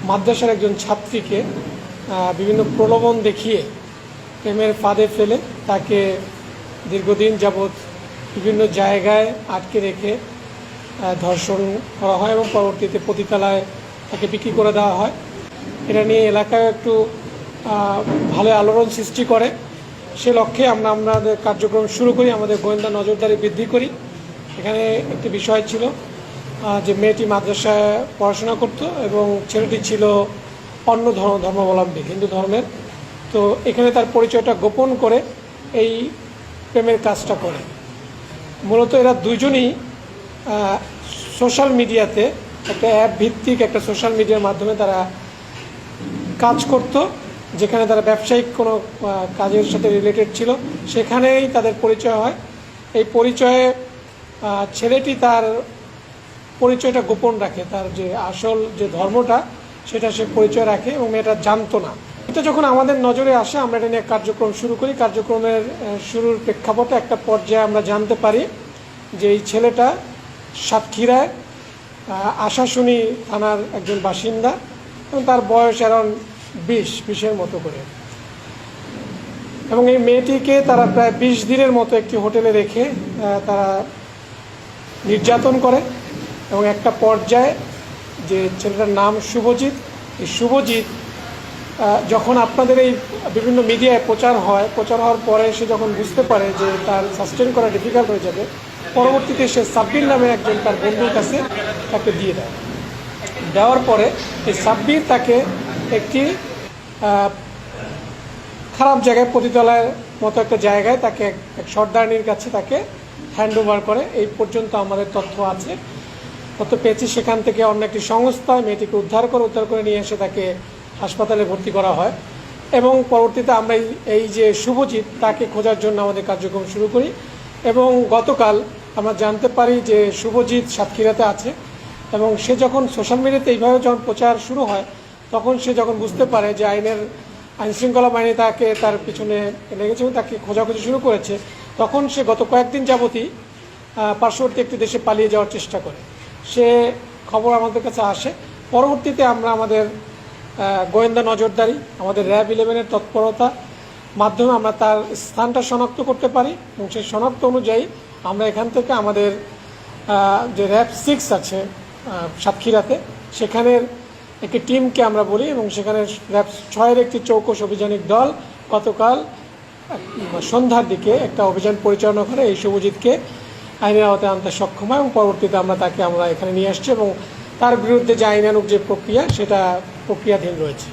মাদ্রাসার একজন ছাত্রীকে বিভিন্ন প্রলোভন দেখিয়ে প্রেমের ফাঁদে ফেলে তাকে দীর্ঘদিন যাবৎ বিভিন্ন জায়গায় আটকে রেখে ধর্ষণ করা হয় এবং পরবর্তীতে পতিতালয়ে তাকে বিক্রি করে দেওয়া হয়। এটা নিয়ে এলাকায় একটু ভালো আলোড়ন সৃষ্টি করে। সে লক্ষ্যে আমরা আমাদের কার্যক্রম শুরু করি, আমাদের গোয়েন্দা নজরদারি বৃদ্ধি করি। এখানে একটি বিষয় ছিল যে মেয়েটি মাদ্রাসায় পড়াশোনা করত এবং ছেলেটি ছিল অন্য ধর্মাবলম্বী, হিন্দু ধর্মের। তো এখানে তার পরিচয়টা গোপন করে এই প্রেমের কাজটা করে। মূলত এরা দুইজনই সোশ্যাল মিডিয়াতে একটা অ্যাপ ভিত্তিক একটা সোশ্যাল মিডিয়ার মাধ্যমে তারা কাজ করত, যেখানে তারা ব্যবসায়িক কোনো কাজের সাথে রিলেটেড ছিল। সেখানেই তাদের পরিচয় হয়। এই পরিচয়ে ছেলেটি তার পরিচয়টা গোপন রাখে, তার যে আসল যে ধর্মটা সেটা সে পরিচয় রাখে এবং মেয়েটা জানতো না। এটা যখন আমাদের নজরে আসে আমরা এটা নিয়ে কার্যক্রম শুরু করি। কার্যক্রমের শুরুর প্রেক্ষাপটে একটা পর্যায়ে আমরা জানতে পারি যে এই ছেলেটা সাতক্ষীরায় আশাশুনি থানার একজন বাসিন্দা এবং তার বয়স অ্যারাউন্ড 20-20-এর মতো করে। এবং এই মেয়েটিকে তারা প্রায় 20 দিনের মতো একটি হোটেলে রেখে তারা নির্যাতন করে এবং একটা পর্যায়ে যে ছেলেটার নাম শুভজিৎ, এই শুভজিৎ যখন আপনাদের এই বিভিন্ন মিডিয়ায় প্রচার হওয়ার পরে সে যখন বুঝতে পারে যে তার সাস্টেন করা ডিফিকাল্ট হয়ে যাবে, পরবর্তীতে সে সাব্বির নামে একজন তার বন্ধুর কাছে তাকে দিয়ে দেয়। দেওয়ার পরে এই সাব্বির তাকে একটি খারাপ জায়গায়, পতিতালয়ের মতো একটা জায়গায় তাকে এক সর্দারনির কাছে তাকে হ্যান্ড ওভার করে। এই পর্যন্ত আমাদের তথ্য আছে, তথ্য পেয়েছি। সেখান থেকে অন্য একটি সংস্থা মেয়েটিকে উদ্ধার করে নিয়ে এসে তাকে হাসপাতালে ভর্তি করা হয় এবং পরবর্তীতে আমরা এই যে শুভজিৎ তাকে খোঁজার জন্য আমাদের কার্যক্রম শুরু করি। এবং গতকাল আমরা জানতে পারি যে শুভজিৎ সাতক্ষীরাতে আছে এবং সে যখন সোশ্যাল মিডিয়াতে এইভাবে যখন প্রচার শুরু হয় তখন সে যখন বুঝতে পারে যে আইনশৃঙ্খলা বাহিনী তাকে তার পিছনে লেগেছে এবং তাকে খোঁজাখুঁজি শুরু করেছে, তখন সে গত কয়েকদিন যাবতই পার্শ্ববর্তী একটি দেশে পালিয়ে যাওয়ার চেষ্টা করে। সে খবর আমাদের কাছে আসে। পরবর্তীতে আমরা আমাদের গোয়েন্দা নজরদারি, আমাদের র্যাব 11-এর তৎপরতা মাধ্যমে আমরা তার স্থানটা শনাক্ত করতে পারি এবং সেই শনাক্ত অনুযায়ী আমরা এখান থেকে আমাদের যে র্যাব 6 আছে সাতক্ষীরাতে, সেখানের একটি টিমকে আমরা বলি এবং সেখানে র্যাব 6-এর একটি চৌকস অভিযানিক দল গতকাল সন্ধ্যার দিকে একটা অভিযান পরিচালনা করে এই শুভজিৎকে আইনের আওতায় আনতে সক্ষম হয় এবং পরবর্তীতে আমরা এখানে নিয়ে আসছি এবং তার বিরুদ্ধে যে আইনানুগ যে প্রক্রিয়া সেটা প্রক্রিয়াধীন রয়েছে।